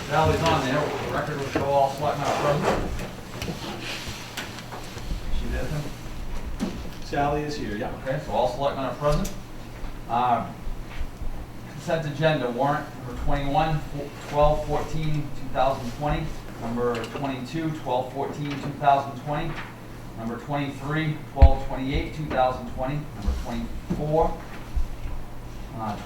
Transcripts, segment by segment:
Sally's on there, the record will show all selectmen are present. She did him? Sally is here, yeah. Okay, so all selectmen are present. Consent agenda, warrant number 21, 12/14/2020, number 22, 12/14/2020, number 23, 12/28/2020, number 24,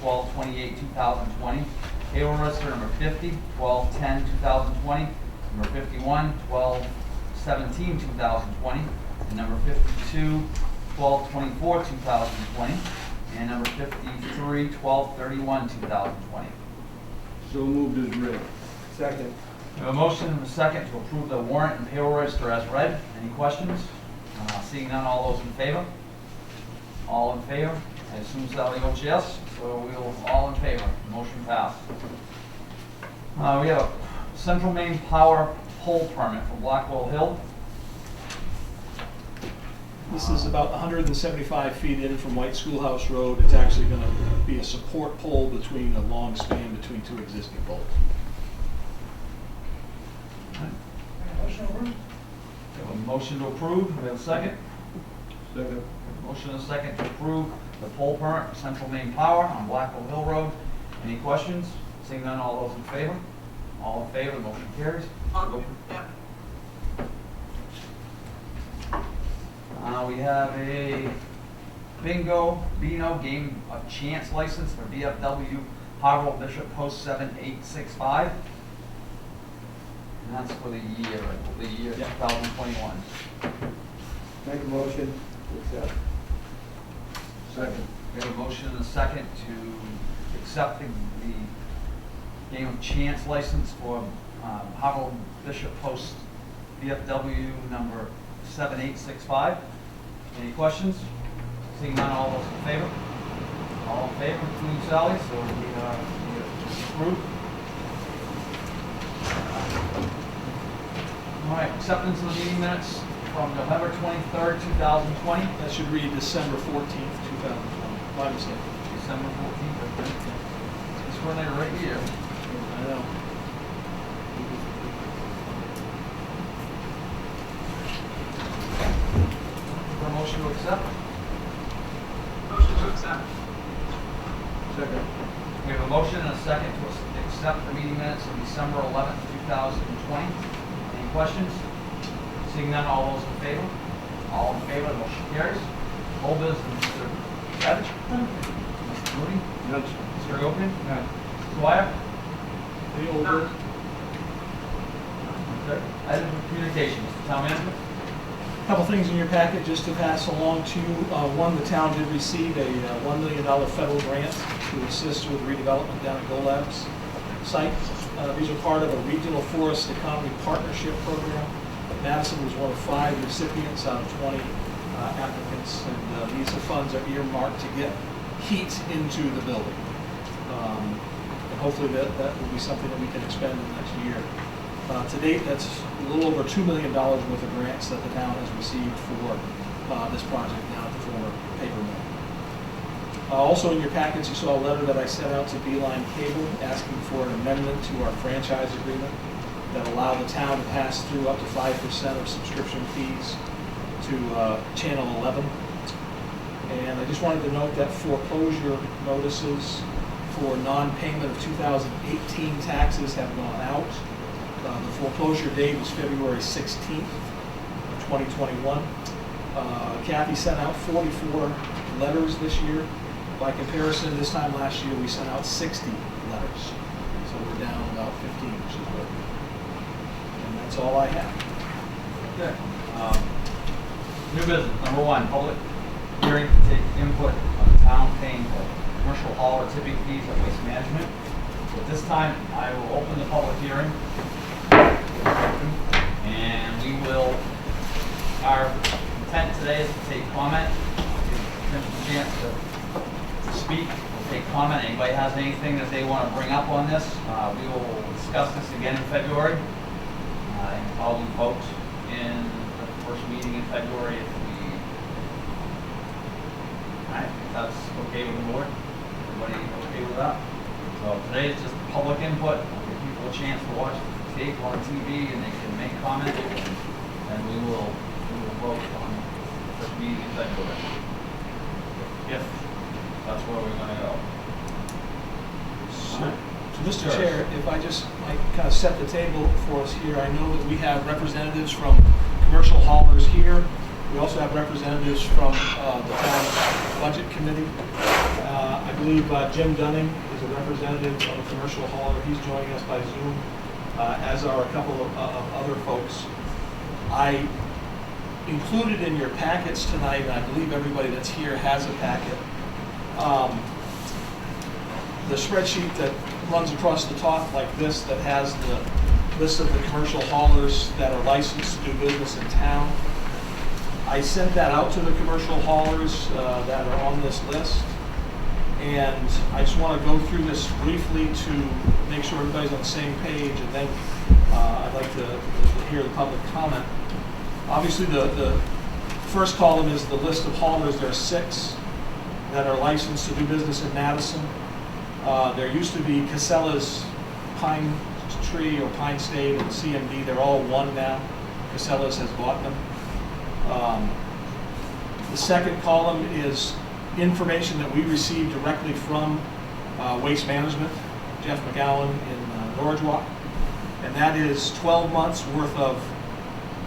12/28/2020, payroll register number 50, 12/10/2020, number 51, 12/17/2020, and number 52, 12/24/2020, and number 53, 12/31/2020. So moved as read. Second. We have a motion and a second to approve the warrant and payroll register as read. Any questions? Seeing none, all those in favor? All in favor? I assume Sally votes yes, so we'll all in favor. Motion passed. We have a Central Maine Power pole permit for Blackwell Hill. This is about 175 feet in from White Schoolhouse Road. It's actually going to be a support pole between a long span between two existing poles. Motion approved. We have a motion to approve. We have a second. Second. Motion and a second to approve the pole permit for Central Maine Power on Blackwell Hill Road. Any questions? Seeing none, all those in favor? All in favor, the motion carries. We have a Beano game of chance license for VFW Harville Bishop Post 7865. And that's for the year, Yeah. 2021. Make a motion to accept. Second. We have a motion and a second to accept the game of chance license for Harville Bishop Post VFW number 7865. Any questions? Seeing none, all those in favor? All in favor, including Sally, so we approve. All right, acceptance of the meeting minutes from November 23rd, 2020. That should read December 14th, 2020. My mistake. December 14th, I think. It's running right here. I know. For a motion to accept. Motion to accept. Second. We have a motion and a second to accept the meeting minutes of December 11th, 2020. Any questions? Seeing none, all those in favor? All in favor, the motion carries. Old business, Mr. Savage? Mr. Moody? Yes. Mr. Oaken? Mr. Dwyer? The older. Okay. Item of communications, town manager? Couple things in your packet just to pass along to you. One, the town did receive a $1 million federal grant to assist with redevelopment down at GoLab's site. These are part of a regional forest economy partnership program. Madison was one of 5 recipients out of 20 applicants, and these funds are earmarked to get heat into the building. And hopefully that will be something that we can expend in the next year. To date, that's a little over $2 million worth of grants that the town has received for this project down at the former paper mill. Also in your packets, you saw a letter that I sent out to Beeline Cable asking for an amendment to our franchise agreement that allow the town to pass through up to 5% of subscription fees to Channel 11. And I just wanted to note that foreclosure notices for non-payment of 2018 taxes have gone out. The foreclosure date was February 16th, 2021. Kathy sent out 44 letters this year. By comparison, this time last year we sent out 60 letters. So we're down about 15, which is good. And that's all I have. Okay. New business, number 1, public hearing to take input on the town paying for commercial haul or tipping fees at Waste Management. At this time, I will open the public hearing. And we will, our intent today is to take comment, give them a chance to speak, we'll take comment. Anybody has anything that they want to bring up on this, we will discuss this again in February. And probably vote in the first meeting in February if we, alright, if that's okay with the board. Everybody okay with that? So today is just public input, I'll give people a chance to watch the tape on TV and they can make comments, and we will vote on the meeting in February. If that's where we're gonna go. So, Mr. Sure. Chair, if I just might kind of set the table for us here, I know that we have representatives from commercial haulers here. We also have representatives from the town budget committee. I believe Jim Dunning is a representative of a commercial hauler. He's joining us by Zoom, as are a couple of other folks. I included in your packets tonight, and I believe everybody that's here has a packet, the spreadsheet that runs across the top like this that has the list of the commercial haulers that are licensed to do business in town. I sent that out to the commercial haulers that are on this list, and I just want to go through this briefly to make sure everybody's on the same page, and then I'd like to hear the public comment. Obviously, the first column is the list of haulers. There are 6 that are licensed to do business in Madison. There used to be Casella's Pine Tree or Pine State and CMD. They're all one now. Casella's has bought them. The second column is information that we received directly from Waste Management, Jeff McGowan in Norridgewock, and that is 12 months worth of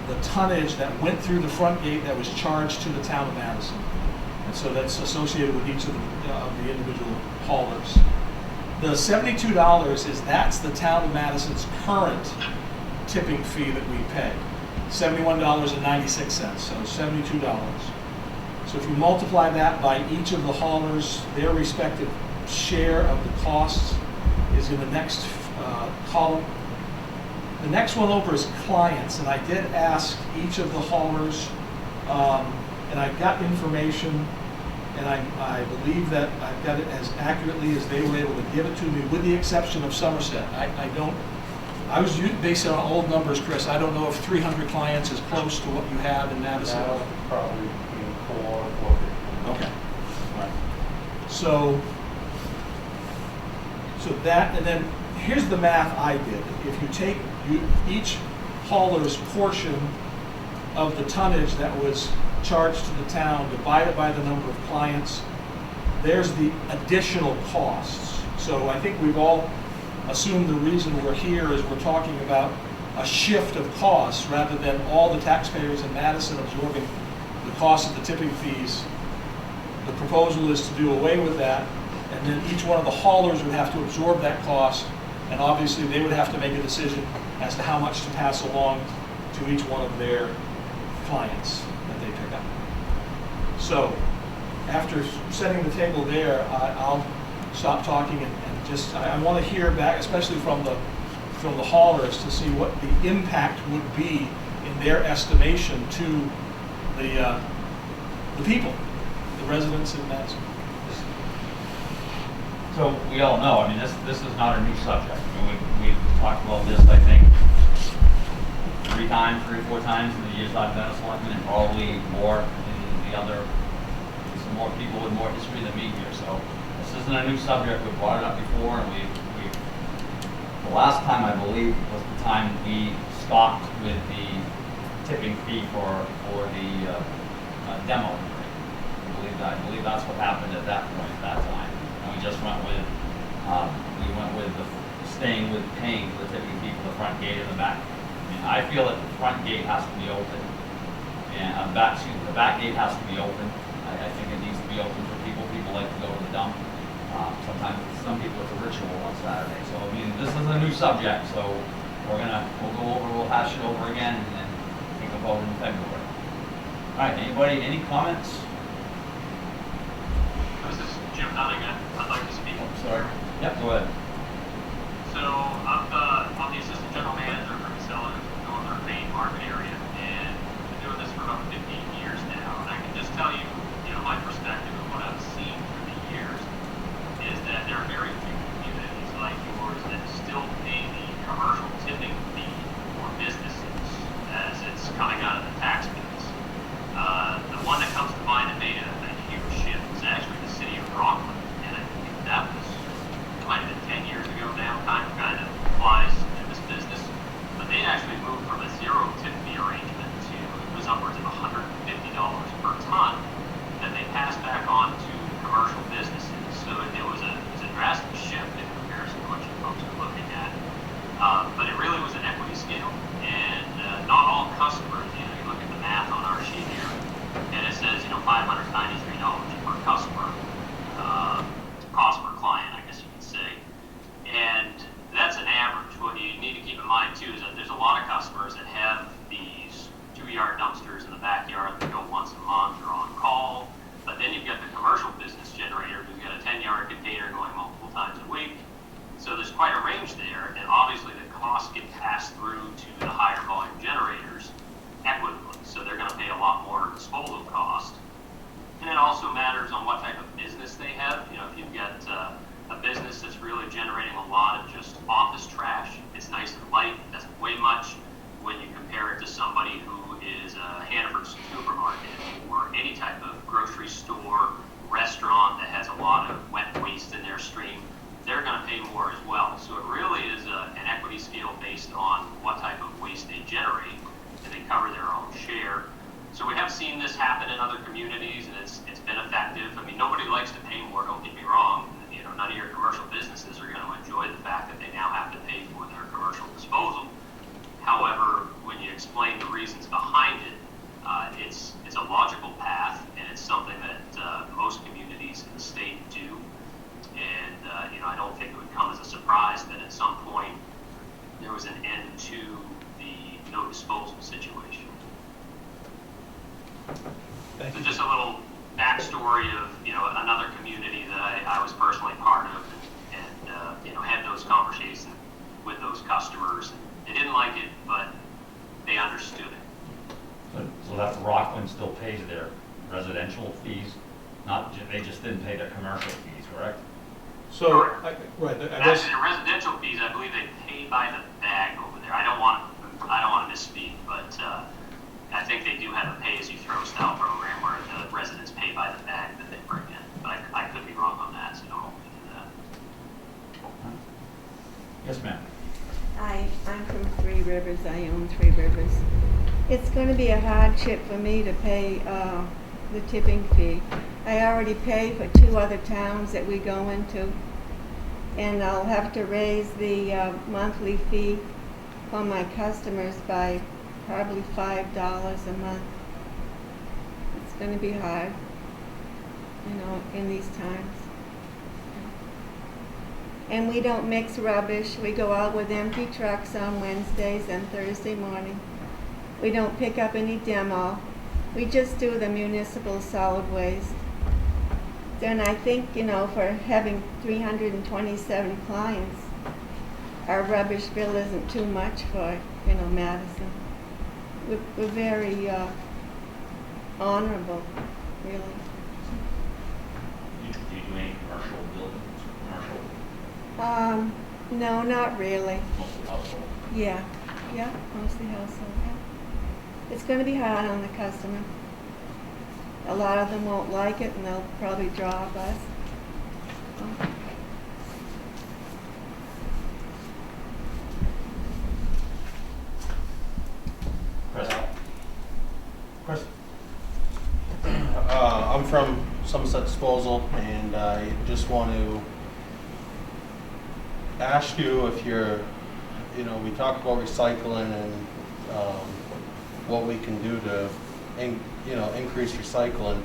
the tonnage that went through the front gate that was charged to the town of Madison. And so that's associated with each of the individual haulers. The $72 that's the town of Madison's current tipping fee that we pay. $71.96, so $72. So if you multiply that by each of the haulers, their respective share of the costs is in the next column. The next one over is clients, and I did ask each of the haulers, and I got information, and I believe that I've got it as accurately as they were able to give it to me, with the exception of Somerset. I was based on old numbers, Chris. I don't know if 300 clients is close to what you have in Madison. That was probably between 4 and 450. Okay. All right. So that, and then here's the math I did. If you take each hauler's portion of the tonnage that was charged to the town divided by the number of clients, there's the additional costs. So I think we've all assumed the reason we're here is we're talking about a shift of costs rather than all the taxpayers in Madison absorbing the cost of the tipping fees. The proposal is to do away with that, and then each one of the haulers would have to absorb that cost, and obviously they would have to make a decision as to how much to pass along to each one of their clients that they pick up. So after setting the table there, I'll stop talking and just, I want to hear back, especially from the haulers, to see what the impact would be in their estimation to the people, the residents in Madison. So we all know, I mean, this is not a new subject. I mean, we've talked about this, I think, 3 or 4 times in the years I've been a selectman, and probably more in the other, some more people with more history than me here. So this isn't a new subject. We've brought it up before, and the last time, I believe, was the time we stopped with the tipping fee for the demo. I believe that's what happened at that point, at that time. And we just went with staying with paying for the tipping fee for the front gate and the back. I mean, I feel that the front gate has to be open, and the back gate has to be open. I think it needs to be open for people. People like to go to the dump. Sometimes, some people, it's a ritual on Saturday. So I mean, this is a new subject, so we'll hash it over again, and then take a vote in February. All right, anybody, any comments? This is Jim Dunning. I'd like to speak. Oh, sorry. Yep, go ahead. So I'm the assistant general manager for Casella in the northern Maine market area, and I've been doing this for about 15 years now. And I can just tell you, my perspective of what I've seen through the years is that there are very few communities like yours that still pay the commercial tipping fee for businesses as it's coming out of the tax bills. The one that comes to mind that made a huge shift was actually the city of Rockland, and I think that was, it might have been 10 pays their residential fees, they just didn't pay their commercial fees, correct? So, right, I guess, Actually, the residential fees, I believe they pay by the bag over there. I don't want to misspeak, but I think they do have a pay-as-you-throw style program where the residents pay by the bag that they bring in. But I could be wrong on that, so don't hold me to that. Yes, ma'am. I'm from Three Rivers. I own Three Rivers. It's going to be a hardship for me to pay the tipping fee. I already pay for 2 other towns that we go into, and I'll have to raise the monthly fee for my customers by probably $5 a month. It's going to be hard, in these times. And we don't mix rubbish. We go out with empty trucks on Wednesdays and Thursday morning. We don't pick up any demo. We just do the municipal solid waste. Then I think, for having 327 clients, our rubbish bill isn't too much for, Madison. We're very honorable, really. Do you do any commercial buildings, No, not really. mostly household? Yeah, mostly household, yeah. It's going to be hard on the customer. A lot of them won't like it, and they'll probably drop us. Chris? Chris? I'm from Somerset Disposal, and I just want to ask you if you're, we talk about recycling and what we can do to, increase recycling.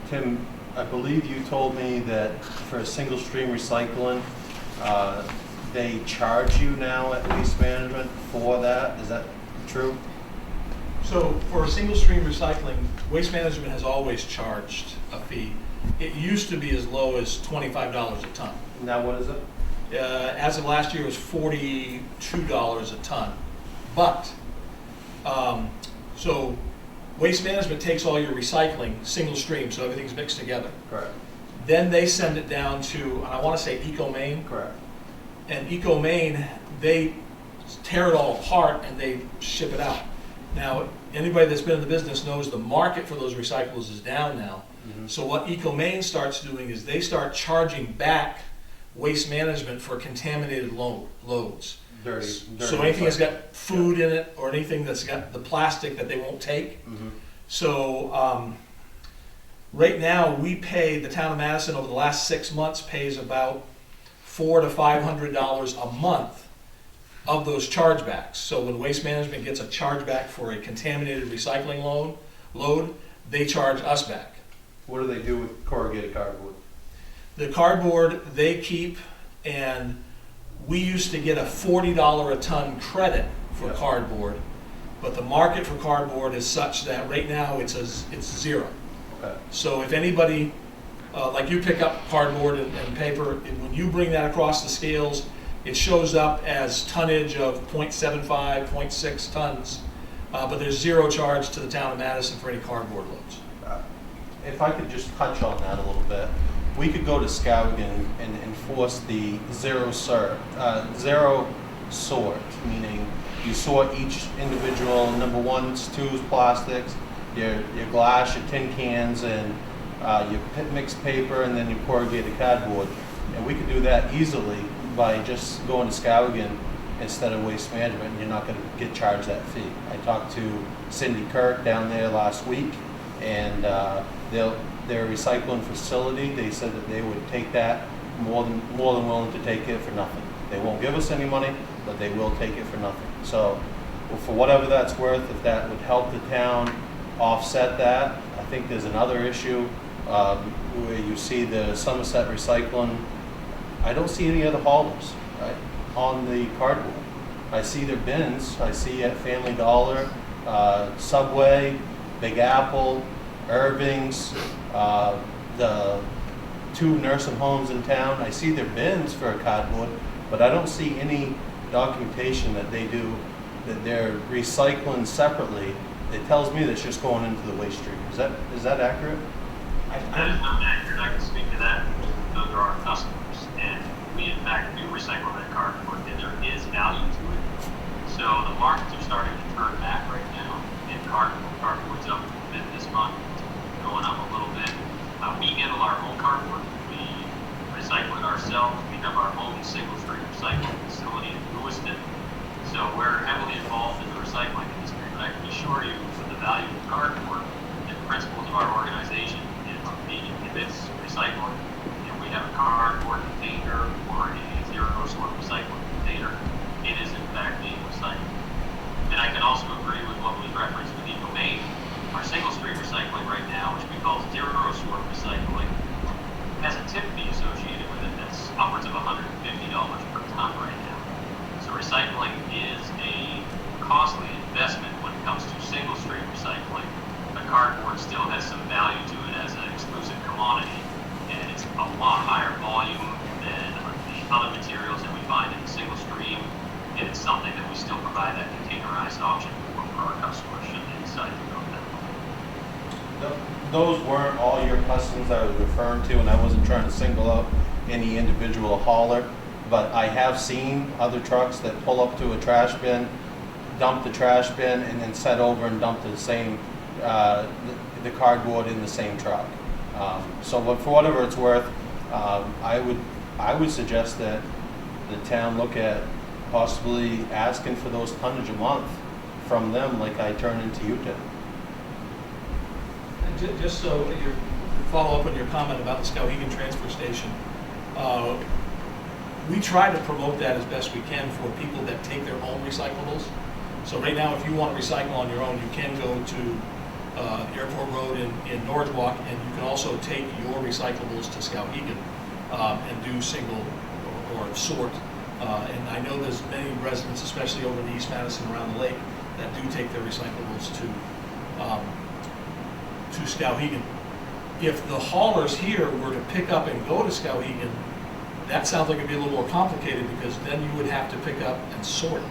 Tim, I believe you told me that for a single stream recycling, they charge you now at Waste Management for that. Is that true? so for single stream recycling, Waste Management has always charged a fee. It used to be as low as $25 a ton. Now what is it? As of last year, it was $42 a ton. But, so Waste Management takes all your recycling, single stream, so everything's mixed together. Correct. Then they send it down to, I want to say Maine. Correct. And Maine, they tear it all apart and they ship it out. Now, anybody that's been in the business knows the market for those recyclables is down now. Mhm. So what Maine starts doing is they start charging back Waste Management for contaminated loads. Dirty So anything that's recycling. got food in it or anything that's got the plastic that they won't take. Mhm. So right now, we pay, the town of Madison over the last 6 months pays about $400 to $500 a month of those chargebacks. So when Waste Management gets a chargeback for a contaminated recycling load, they charge us back. What do they do with corrugated cardboard? The cardboard they keep, and we used to get a $40 a ton credit for Yeah. cardboard, but the market for cardboard is such that right now it's zero. Okay. So if anybody, like you pick up cardboard and paper, and when you bring that across the scales, it shows up as tonnage of 0.75, 0.6 tons, but there's zero charge to the town of Madison for any cardboard loads. If I could just touch on that a little bit, we could go to Skowhegan and enforce the zero sort, meaning you sort each individual, number ones, twos, plastics, your glass, your tin cans, and your mixed paper, and then your corrugated cardboard. And we could do that easily by just going to Skowhegan instead of Waste Management, and you're not going to get charged that fee. I talked to Cindy Kirk down there last week, and their recycling facility, they said that they would take that, more than willing to take it for nothing. They won't give us any money, but they will take it for nothing. So for whatever that's worth, if that would help the town offset that. I think there's another issue where you see the Somerset Recycling. I don't see any other haulers, right, on the cardboard. I see their bins. I see at Family Dollar, Subway, Big Apple, Irving's, the 2 nursing homes in town. I see their bins for cardboard, but I don't see any documentation that they do, that they're recycling separately it tells me that's just going into the waste stream. Is that accurate? That is not accurate. I can speak to that. Those are our customers, and we in fact do recycle that cardboard, and there is value to it. So the markets are starting to turn back right now, and cardboard's up a bit this month, going up a little bit. We handle our own cardboard. We recycle it ourselves. We have our own single-stream recycling facility in Lewiston. So we're heavily involved in the recycling industry. But I can assure you, with the value of cardboard and the principles of our organization, inhibits recycling. If we have a cardboard container or a zero-sort recycling container, it is in fact being recycled. And I can also agree with what was referenced with Maine. Our single-stream recycling right now, which we call zero-sort recycling, has a tip fee associated with it that's upwards of $150 per ton right now. So recycling is a costly investment when it comes to single-stream recycling. But cardboard still has some value to it as an exclusive commodity, and it's a lot higher volume than the other materials that we find in the single stream, and it's something that we still provide that containerized option for our customers should they decide to go that way. Those weren't all your customers I was referring to, and I wasn't trying to single out any individual hauler, but I have seen other trucks that pull up to a trash bin, dump the trash bin, and then set over and dump the same the cardboard in the same truck. But for whatever it's worth, I would suggest that the town look at possibly asking for those tonnage a month from them, like I turn into you did. And just so that you follow up on your comment about the Skowhegan transfer station, we try to promote that as best we can for people that take their own recyclables. So right now, if you want to recycle on your own, you can go to Airport Road in Norridgewock, and you can also take your recyclables to Skowhegan and do single or sort. And I know there's many residents, especially over in East Madison around the lake, that do take their recyclables to Skowhegan. If the haulers here were to pick up and go to Skowhegan, that sounds like it'd be a little more complicated, because then you would have to pick up and sort.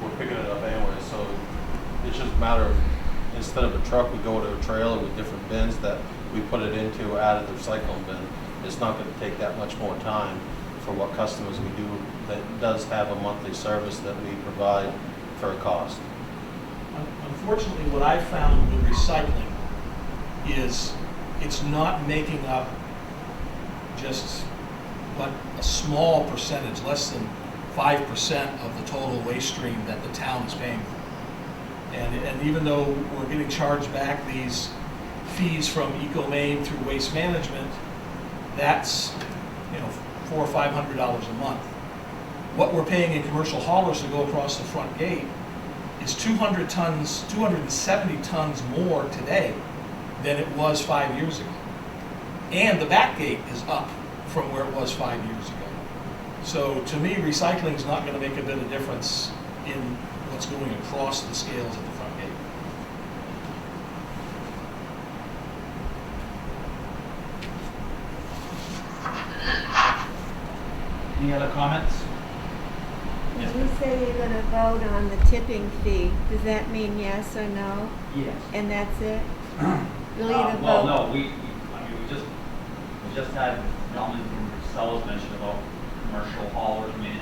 We're picking it up anyway, so it's just a matter of, instead of a truck, we go to a trailer with different bins that we put it into out of the recycling bin. It's not going to take that much more time for what customers we do that does have a monthly service that we provide for a cost. Unfortunately, what I've found with recycling is it's not making up just but a small percentage, less than 5% of the total waste stream that the town is paying for. And even though we're getting charged back these fees from Maine through waste management, that's $400 or $500 a month. What we're paying in commercial haulers to go across the front gate is 270 tons more today than it was 5 years ago. And the back gate is up from where it was 5 years ago. So to me, recycling is not going to make a bit of difference in what's going across the scales at the front gate. Any other comments? Did you say you're gonna vote on the tipping fee? Does that mean yes or no? Yes. And that's it? You'll either Well, vote. no, we just had gentlemen from Sellers mention about commercial haulers. I mean,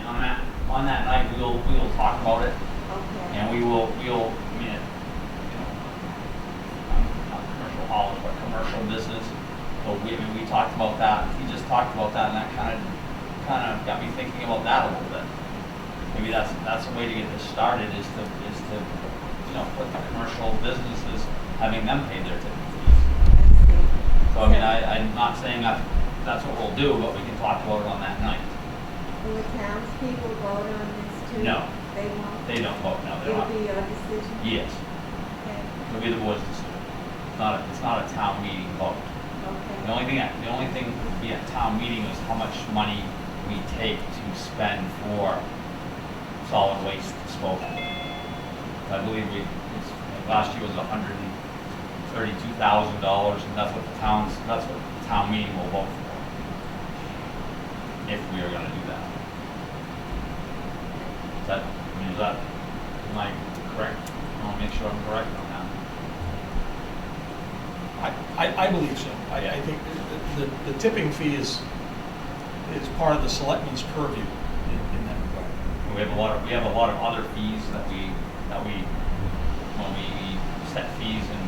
on that night, we'll talk about it, Okay. and we'll, I mean, not commercial haulers, but commercial business. So we talked about that. He just talked about that, and that kind of got me thinking about that a little bit. Maybe that's a way to get this started, is to put the commercial businesses, having them pay their tipping fees. So I mean, I'm not saying that's what we'll do, but we can talk about it on that night. Will the townspeople vote on this too? No. They won't? They don't vote, no, they're It'll not. be your decision? Yes, Okay. it'll be the board's decision. It's not a town meeting vote. The Okay. only thing that would be a town meeting is how much money we take to spend for solid waste disposal. I believe last year was $132,000, and that's what the town meeting will vote for, if we are gonna do that. Am I correct? I wanna make sure I'm correct on that. I believe so. I think the tipping fee is part of the selectmen's purview in that regard. We have a lot of other fees that we when we set fees and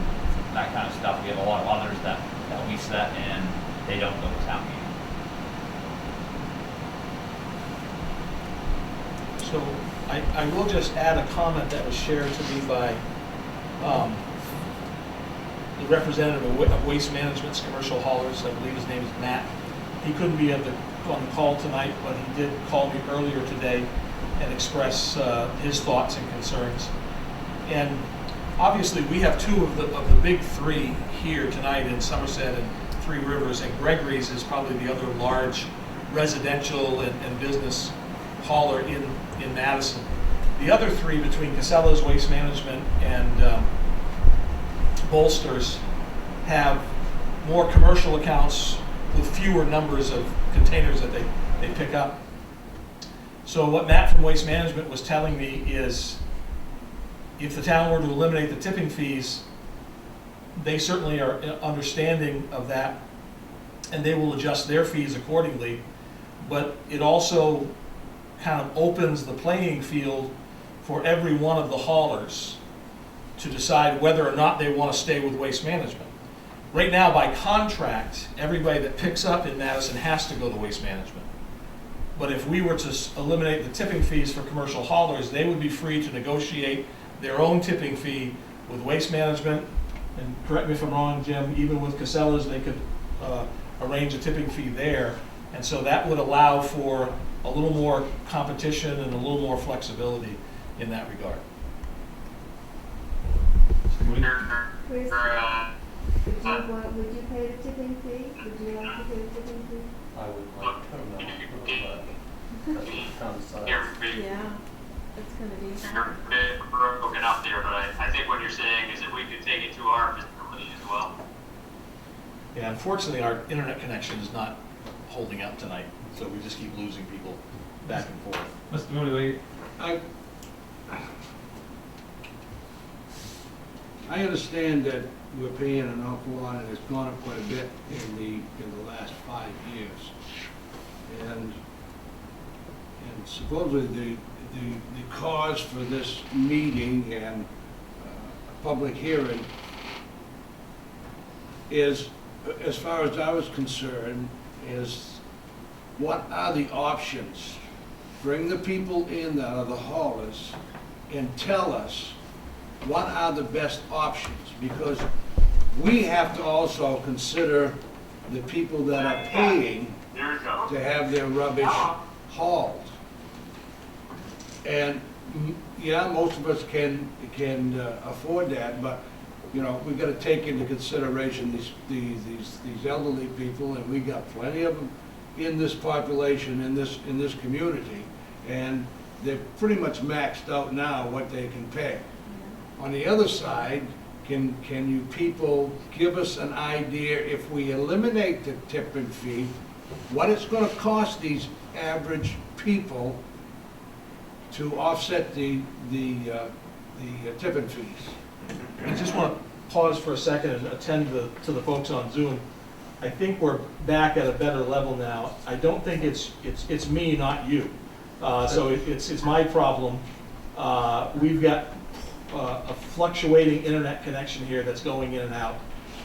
that kind of stuff, we have a lot of others that we set and they don't go to town meeting. So I will just add a comment that was shared to me by the representative of Waste Management's commercial haulers. I believe his name is Matt. He couldn't be on the call tonight, but he did call me earlier today and express his thoughts and concerns. And obviously, we have two of the big three here tonight in Somerset and Three Rivers, and Gregory's is probably the other large residential and business hauler in Madison. The other three, between Casella's, Waste Management, and Bolsters, have more commercial accounts with fewer numbers of containers that they pick up. So what Matt from Waste Management was telling me is, if the town were to eliminate the tipping fees, they certainly are understanding of that, and they will adjust their fees accordingly. But it also kind of opens the playing field for every one of the haulers to decide whether or not they want to stay with Waste Management. Right now, by contract, everybody that picks up in Madison has to go to Waste Management. But if we were to eliminate the tipping fees for commercial haulers, they would be free to negotiate their own tipping fee with Waste Management. And correct me if I'm wrong, Jim, even with Casella's, they could arrange a tipping fee there. And so that would allow for a little more competition and a little more flexibility in that regard. Chris, would you pay the tipping fee? Would you like to pay the tipping fee? I would like to know, but that sounds Yeah, it's gonna be hard. Broken up there, but I think what you're saying is that we could take it to our facility as well. Yeah, unfortunately, our internet connection is not holding up tonight, so we just keep losing people back and forth. Mr. Moody, I understand that we're paying an awful lot, and it's gone up quite a bit in the last 5 years. And supposedly the cause for this meeting and public hearing is, as far as I was concerned, is what are the options? Bring the people in that are the haulers and tell us what are the best options, because we have to also consider the people that are paying to have their rubbish hauled. And yeah, most of us can afford that, but you know, we've got to take into consideration these elderly people, and we got plenty of them in this population, in this community, and they're pretty much maxed out now what they can pay. On the other side, can you people give us an idea, if we eliminate the tipping fee, what it's going to cost these average people to offset the tipping fees? I just want to pause for a second and attend to the folks on Zoom. I think we're back at a better level now. I don't think it's me, not you. So it's my problem. We've got a fluctuating internet connection here that's going in and out.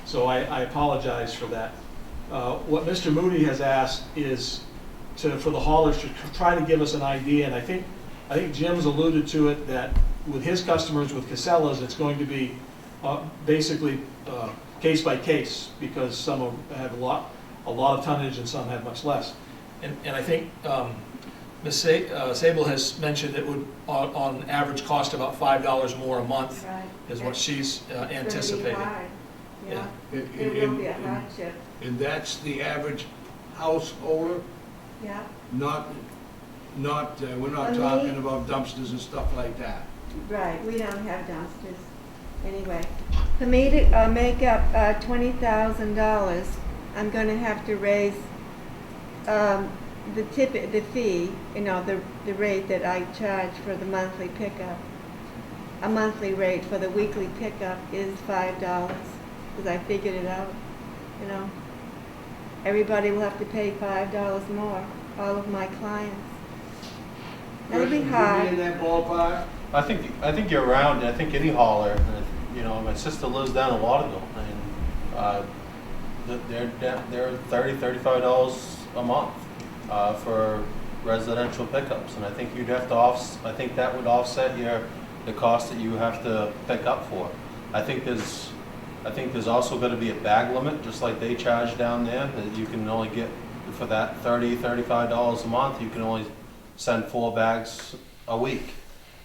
So I apologize for that. What Mr. Moody has asked is for the haulers to try to give us an idea, and I think Jim's alluded to it, that with his customers, with Casella's, it's going to be basically case by case, because some have a lot of tonnage and some have much less. And I think Ms. Sable has mentioned it would, on average, cost about $5 more a month, Right. is what she's anticipating. It's gonna be hard. Yeah, And- it will be a and- hardship. And that's the average householder, Yeah, not, we're not And talking about dumpsters and stuff like that. right, we don't have dumpsters. Anyway, for me to make up $20,000, I'm gonna have to raise the fee, the rate that I charge for the monthly pickup. a monthly rate for the weekly pickup is $5, because I figured it out, you know. Everybody will have to pay $5 more, all of my clients. That'll be Chris, would hard. you be in that ballpark? I think you're around. I think any hauler, you know, my sister lives down in Lauderdale, and they're $35 a month for residential pickups, and I think you'd have to I think that would offset the cost that you have to pick up for. I think there's also going to be a bag limit, just like they charge down there, that you can only get for that $35 a month. You can only send 4 bags a week.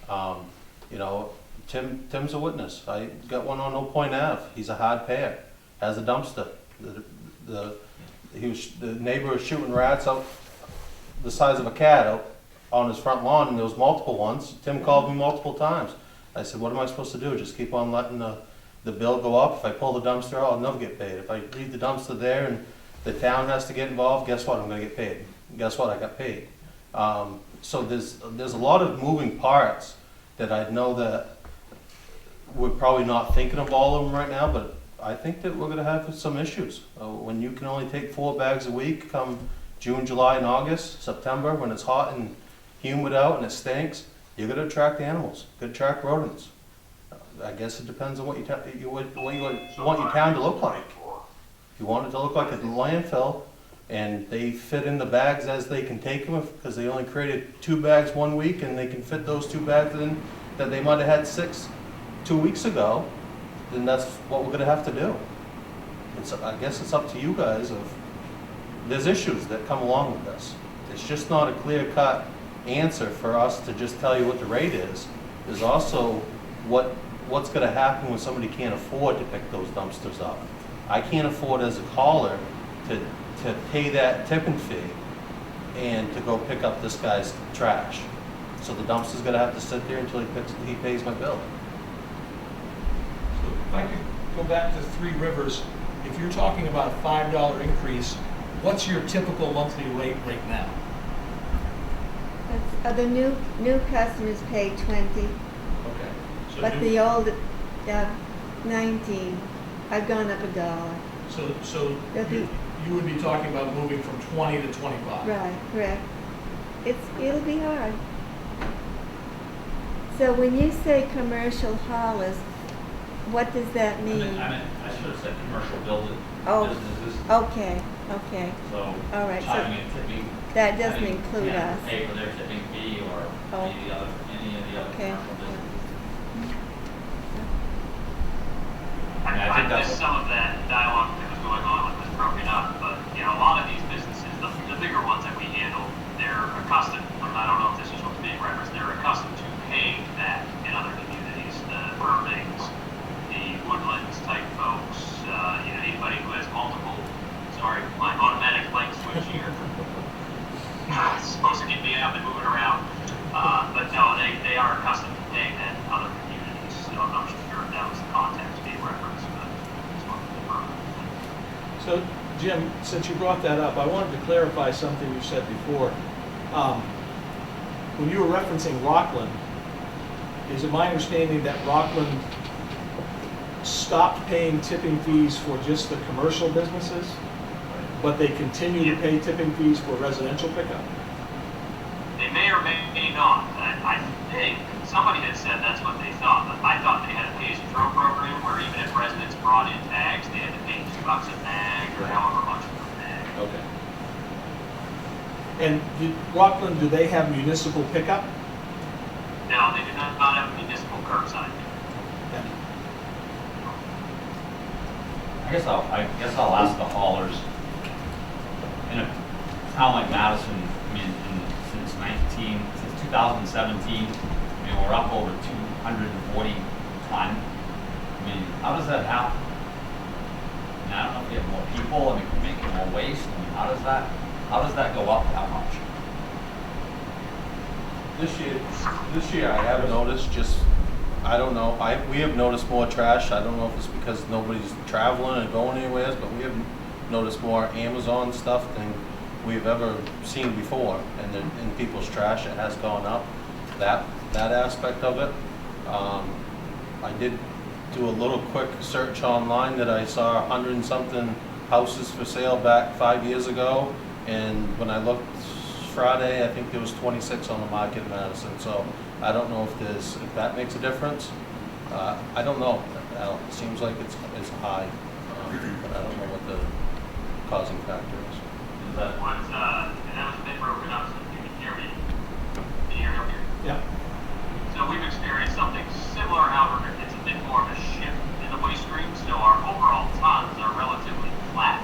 You know, Tim's a witness. I got one on Old Point Ave. He's a hard payer. Has a dumpster. The neighbor was shooting rats out the size of a cat out on his front lawn, and there was multiple ones. Tim called me multiple times. I said, what am I supposed to do? Just keep on letting the bill go up? If I pull the dumpster out, I'll never get paid. If I leave the dumpster there and the town has to get involved, guess what? I'm going to get paid. Guess what? I got paid. So there's a lot of moving parts that I know that we're probably not thinking of all of them right now, but I think that we're going to have some issues. When you can only take 4 bags a week come June, July, and August, September, when it's hot and humid out and it stinks, you're going to attract animals, going to attract rodents. I guess it depends on what you want your town to look like. If you want it to look like a landfill, and they fit in the bags as they can take them, because they only created 2 bags 1 week, and they can fit those 2 bags in that they might have had 6 2 weeks ago, then that's what we're going to have to do. I guess it's up to you guys. There's issues that come along with this. It's just not a clear-cut answer for us to just tell you what the rate is. There's also what's going to happen when somebody can't afford to pick those dumpsters up. I can't afford as a hauler to pay that tipping fee and to go pick up this guy's trash. So the dumpster's going to have to sit there until he pays my bill. So if I could go back to Three Rivers, if you're talking about a $5 increase, what's your typical monthly rate right now? The new customers pay 20, Okay. So but the old, 19. I've gone up $1. So you would be talking about moving from 20 to 25. Right, correct. It'll be hard. So when you say commercial haulers, what does that mean? I should have said commercial building businesses. Okay. So All right, so chiming in tipping. that doesn't having- include yeah, us. Pay for their tipping fee or Oh. any of the other Okay. commercial businesses. I, Yeah, I think I that's missed some of that dialogue that was going on when it was broken up, but, you know, a lot of these businesses, the bigger ones that we handle, they're accustomed, I don't know if this is what's being referenced, they're accustomed to paying that in other communities, the Burbanks, the Woodlands type folks, you know, anybody who has multiple, sorry, my automatic light switch here. It's supposed to get me up and moving around, but no, they are accustomed to paying that in other communities, so I'm not sure if that was the context being referenced, but just wanted to confirm. So, Jim, since you brought that up, I wanted to clarify something you said before. When you were referencing Rockland, is it my understanding that Rockland stopped paying tipping fees for just the commercial businesses, but they continue to pay tipping fees for residential pickup? They may or may not. I think somebody had said that's what they thought, but I thought they had a pay-as-you-throw program where even if residents brought in bags, they had to pay $2 a bag or however much per bag. Okay. And Rockland, do they have municipal pickup? No, they do not have municipal curbside. I guess I'll ask the haulers. In a town like Madison, I mean, since 2017, we're up over 240 ton. I mean, how does that happen? I mean, I don't know if we have more people. I mean, we're making more waste. I mean, how does that go up that much? This year I have noticed I don't know, we have noticed more trash. I don't know if it's because nobody's traveling and going anywhere, but we have noticed more Amazon stuff than we've ever seen before. And in people's trash, it has gone up, that aspect of it. I did do a little quick search online that I saw 100 and something houses for sale back 5 years ago. And when I looked Friday, I think there was 26 on the market in Madison. So I don't know if that makes a difference. I don't know. It seems like it's high, but I don't know what the causing factor is. That was a bit broken up, so you can hear me. Can you hear me okay? Yeah. So we've experienced something similar, however, it's a bit more of a shift in the waste stream. So our overall tons are relatively flat.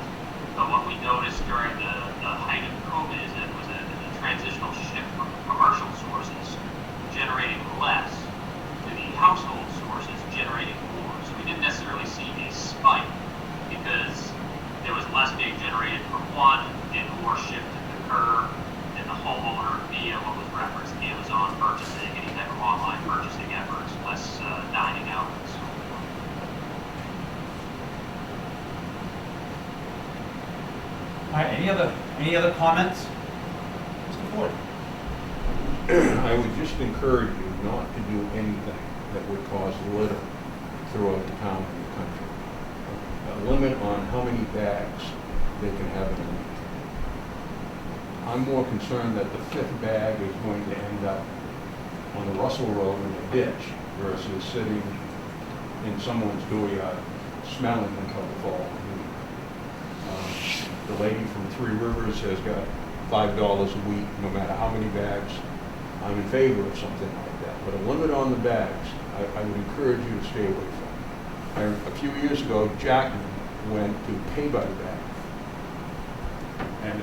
But what we noticed during the height of COVID is that it was a transitional shift from commercial sources generating less to the household sources generating more. So we didn't necessarily see a spike because there was less being generated from one and more shift to occur in the homeowner via what was referenced Amazon purchasing, any type of online purchasing efforts, less dining out and so forth. All right, any other comments? Mr. Ford? I would just encourage you not to do anything that would cause litter throughout the town and the country. A limit on how many bags they can have in a week. I'm more concerned that the fifth bag is going to end up on the Russell Road in a ditch versus sitting in someone's dooryard smelling until the fall. The lady from Three Rivers has got $5 a week, no matter how many bags. I'm in favor of something like that, but a limit on the bags, I would encourage you to stay away from. A few years ago, Jackman went to pay by the bag, and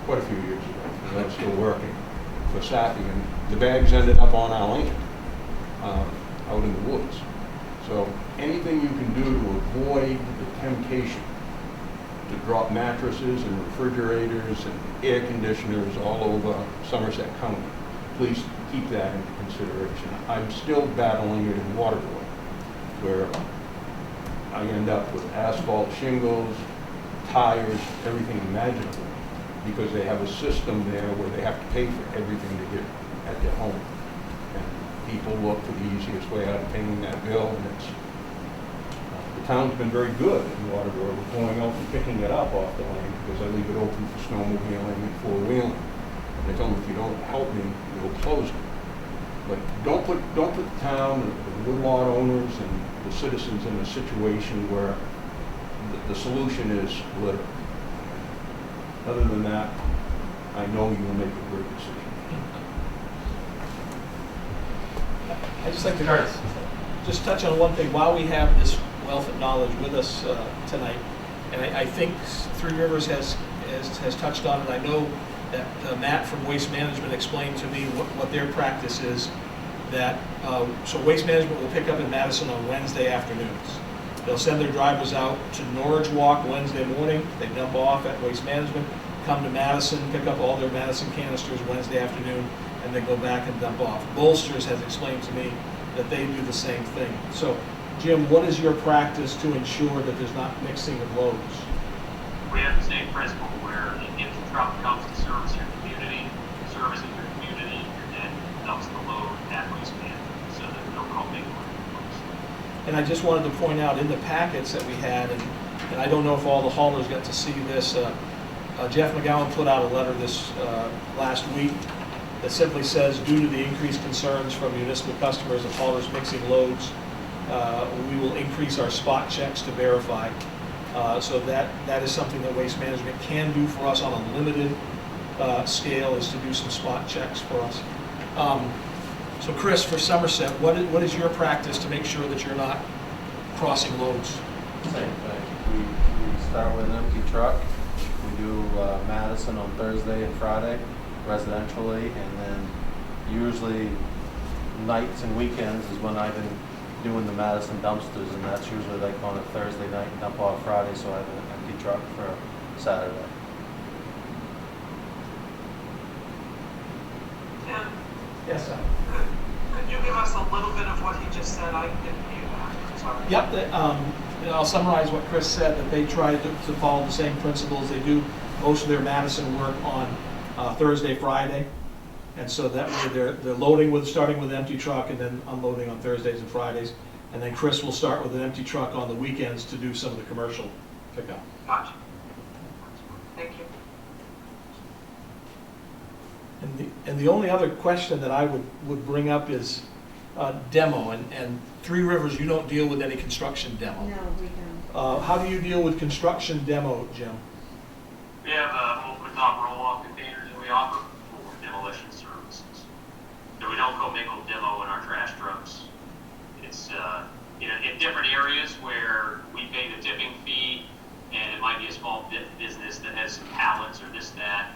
quite a few years ago, and I was still working for Safi, and the bags ended up on our land, out in the woods. So anything you can do to avoid the temptation to drop mattresses and refrigerators and air conditioners all over Somerset County, please keep that into consideration. I'm still battling it in Waterboy, where I end up with asphalt shingles, tires, everything imaginable, because they have a system there where they have to pay for everything to get at their home. And people look for the easiest way out of paying that bill, and it's the town's been very good in Waterbury with going out and picking it up off the land, because I leave it open for snowmobiling and four-wheeling. And I tell them, if you don't help me, we'll close it. But don't put the town, the woodlot owners, and the citizens in a situation where the solution is litter. Other than that, I know you will make a great decision. I just like to just touch on one thing. While we have this wealth of knowledge with us tonight, and I think Three Rivers has touched on it. I know that Matt from Waste Management explained to me what their practice is. That so Waste Management will pick up in Madison on Wednesday afternoons. They'll send their drivers out to Norwich Walk Wednesday morning. They dump off at Waste Management, come to Madison, pick up all their Madison canisters Wednesday afternoon, and then go back and dump off. Bolsters has explained to me that they do the same thing. So, Jim, what is your practice to ensure that there's not mixing of loads? We have the same principle where the empty truck comes to service your community, services your community, and then dumps the load at Waste Management, so that no co-mingle takes place. And I just wanted to point out in the packets that we had, and I don't know if all the haulers got to see this, Jeff McGowan put out a letter this last week that simply says, due to the increased concerns from municipal customers of haulers mixing loads, we will increase our spot checks to verify. So that is something that Waste Management can do for us on a limited scale, is to do some spot checks for us. So Chris, for Somerset, what is your practice to make sure that you're not crossing loads? Same thing. We start with an empty truck. We do Madison on Thursday and Friday residentially, and then usually nights and weekends is when I've been doing the Madison dumpsters, and that's usually like on a Thursday night and dump off Friday, so I have an empty truck for Saturday. Tim, Yes, sir. could you give us a little bit of what he just said? I didn't hear that. Sorry. Yep, I'll summarize what Chris said, that they try to follow the same principles. They do most of their Madison work on Thursday, Friday, and so that way they're loading starting with an empty truck and then unloading on Thursdays and Fridays. And then Chris will start with an empty truck on the weekends to do some of the commercial pickup. Gotcha. Thank you. And the only other question that I would bring up is demo. And Three Rivers, you don't deal with any construction demo. No, we don't. How do you deal with construction demo, Jim? We have open top roll-off containers that we offer for demolition services. So we don't co-mingle demo in our trash trucks. It's, in different areas where we pay the tipping fee, and it might be a small business that has some pallets or this, that.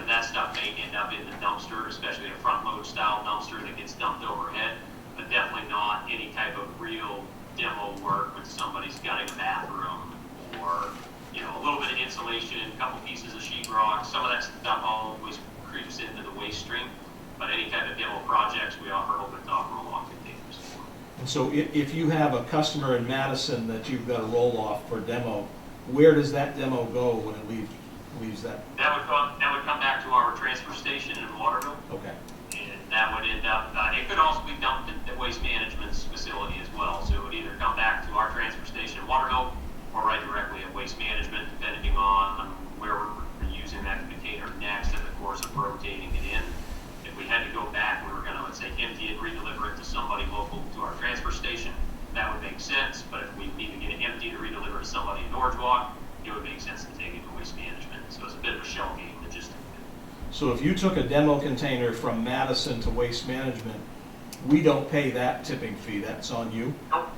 That stuff may end up in the dumpster, especially a front load style dumpster that gets dumped overhead, but definitely not any type of real demo work when somebody's gutting a bathroom or, a little bit of insulation, a couple pieces of sheetrock. Some of that stuff always creeps into the waste stream, but any type of demo projects, we offer open top roll-off containers for. And so if you have a customer in Madison that you've got to roll off for demo, where does that demo go when it leaves that? That would come back to our transfer station in Waterville. Okay. And that would end up, it could also be dumped at the Waste Management's facility as well. So it would either come back to our transfer station in Waterville or right directly at Waste Management, depending on where we're using that container next in the course of rotating it in. If we had to go back, we were going to, let's say, empty it, redeliver it to somebody local to our transfer station, that would make sense. But if we need to get it empty to redeliver to somebody in Norwalk, it would make sense to take it to Waste Management. So it's a bit of a shell game logistically. So if you took a demo container from Madison to Waste Management, we don't pay that tipping fee, that's on you? Nope,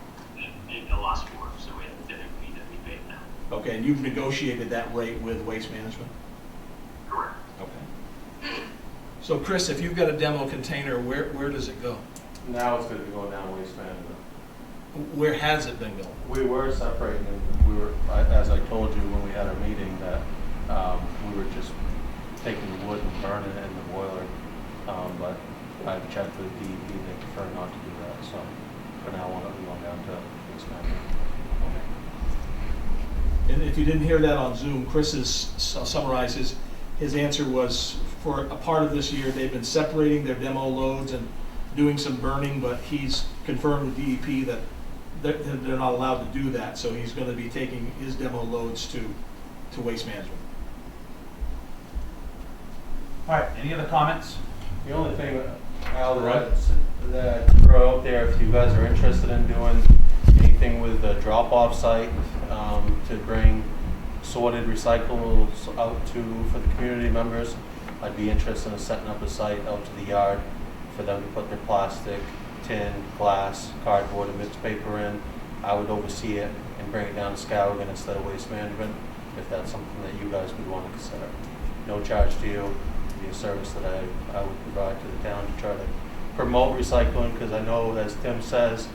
it lost for us, so we have a tipping fee that we pay now. Okay, and you've negotiated that rate with Waste Management? Correct. Okay. So Chris, if you've got a demo container, where does it go? Now it's gonna be going down Waste Management. Where has it been going? We were separating, as I told you when we had our meeting, that we were just taking the wood and burning it in the boiler. But I've checked with DEP, they prefer not to do that, so for now on, it'll be going down to Waste Management. And if you didn't hear that on Zoom, I'll summarize his answer was, for a part of this year, they've been separating their demo loads and doing some burning, but he's confirmed with DEP that they're not allowed to do that, so he's going to be taking his demo loads to Waste Management. All right, any other comments? The only thing, Al, that I'd throw out there, if you guys are interested in doing anything with a drop-off site, to bring sorted recyclables out to, for the community members, I'd be interested in setting up a site out to the yard for them to put their plastic, tin, glass, cardboard, and mixed paper in. I would oversee it and bring it down to Skowhegan instead of Waste Management, if that's something that you guys would want to consider. No charge to you, it'd be a service that I would provide to the town to try to promote recycling, because I know, as Tim says,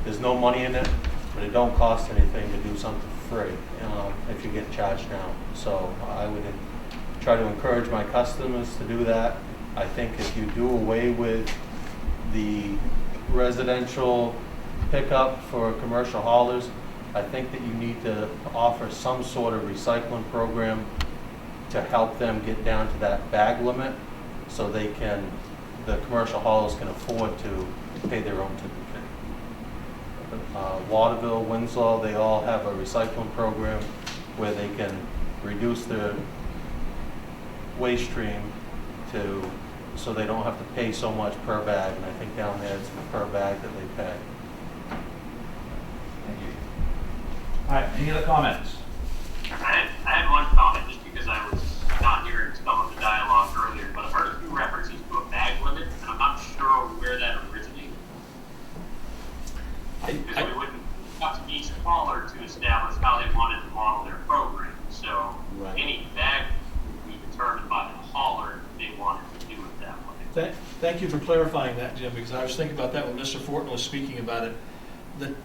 there's no money in it, but it don't cost anything to do something for free if you get charged now. So I would try to encourage my customers to do that. I think if you do away with the residential pickup for commercial haulers, I think that you need to offer some sort of recycling program to help them get down to that bag limit, so the commercial haulers can afford to pay their own tipping fee. Waterville, Winslow, they all have a recycling program where they can reduce their waste stream so they don't have to pay so much per bag, and I think down there it's per bag that they pay. Thank you. All right, any other comments? I had one comment, just because I was not hearing some of the dialogue earlier, but I've heard a few references to a bag limit, and I'm not sure where that originated. Because we wouldn't have to each hauler to establish how they wanted to model their program. So Right. any bag would be determined by the hauler if they wanted to do it that way. Thank you for clarifying that, Jim, because I was thinking about that when Mr. Fortin was speaking about it.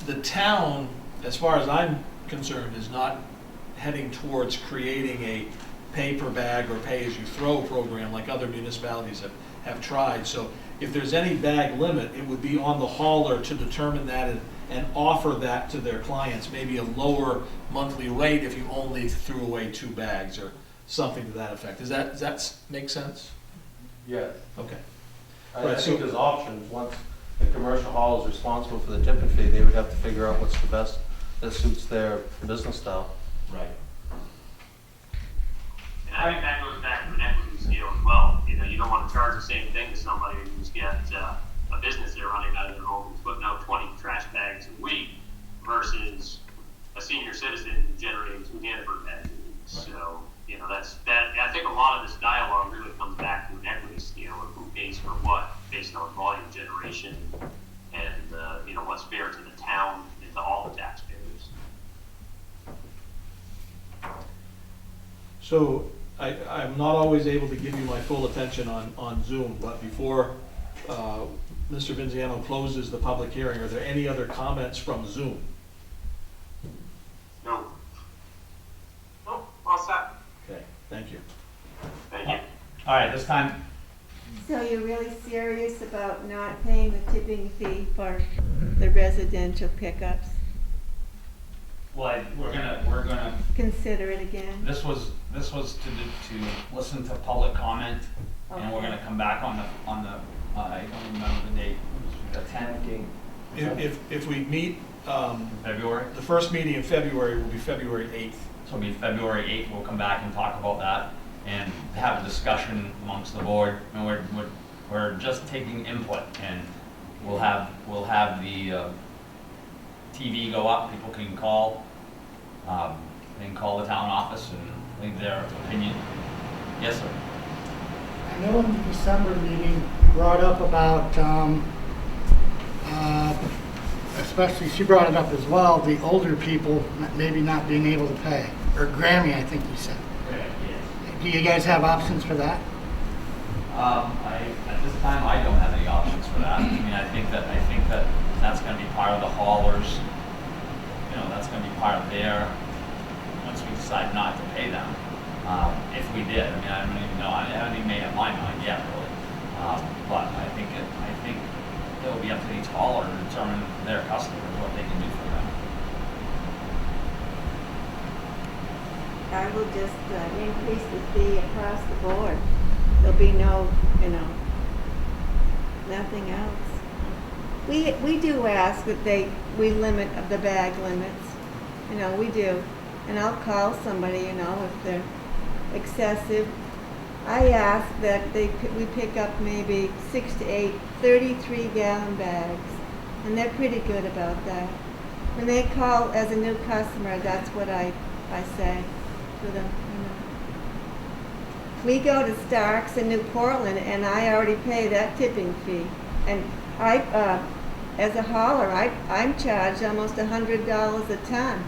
The town, as far as I'm concerned, is not heading towards creating a pay per bag or pay as you throw program like other municipalities have tried. So if there's any bag limit, it would be on the hauler to determine that and offer that to their clients, maybe a lower monthly rate if you only threw away 2 bags or something to that effect. Does that make sense? Yeah. Okay. I Right, think so- there's options. the commercial hall is responsible for the tipping fee, they would have to figure out what's the best that suits their business style. Right. And I think that goes back to an equity scale as well. You know, you don't want to charge the same thing to somebody who's got a business they're running out of their home who's putting out 20 trash bags a week versus a senior citizen who's generating 2 Hannaford bags a week. So, you know, that. I think a lot of this dialogue really comes back to an equity scale of who pays for what based on volume generation and, you know, what's fair to the town and to all the taxpayers. So I'm not always able to give you my full attention on Zoom, but before Mr. Vinziano closes the public hearing, are there any other comments from Zoom? No. Nope, all set. Okay, thank you. Thank you. All right, this time, So you're really serious about not paying the tipping fee for the residential pickups? well, we're gonna, Consider it again? this was to listen to public comment, and we're gonna come back on the, I don't remember the date, the 10th, If we meet, February? the first meeting in February will be February 8th. So it'll be February 8th, we'll come back and talk about that and have a discussion amongst the board. And we're just taking input, and we'll have the TV go up, people can call, they can call the town office and leave their opinion. Yes, sir? I know in the December meeting, you brought up about, especially, she brought it up as well, the older people maybe not being able to pay. Or Grammy, I think you said. Yes. Do you guys have options for that? At this time, I don't have any options for that. I mean, I think that that's gonna be part of the haulers, you know, that's gonna be part of their, once we decide not to pay them. If we did, I mean, I don't even know, I haven't even made up my mind yet, really. But I think it will be up to each hauler to determine their customers what they can do for them. I will just increase the fee across the board. There'll be no, nothing else. We do ask that we limit the bag limits. We do. And I'll call somebody, if they're excessive. I ask that we pick up maybe 6 to 8 33-gallon bags. And they're pretty good about that. When they call as a new customer, that's what I say to them, We go to Starks in New Portland, and I already pay that tipping fee. And as a hauler, I'm charged almost $100 a ton.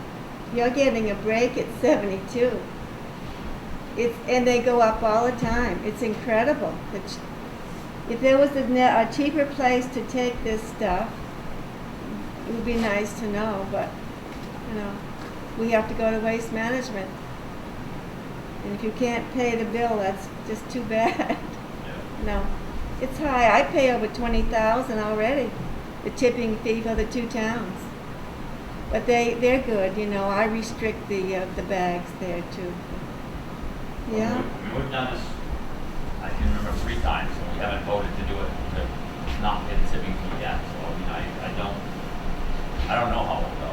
You're getting a break at 72. And they go up all the time. It's incredible. If there was a cheaper place to take this stuff, it would be nice to know, but, we have to go to Waste Management. And if you can't pay the bill, that's just too bad. No, it's high. I pay over $20,000 already, the tipping fee for the 2 towns. But they're good, I restrict the bags there too. Yeah. We've done this, I can remember 3 times, and we haven't voted to do it, to not pay the tipping fee yet. So, I don't know how it'll go.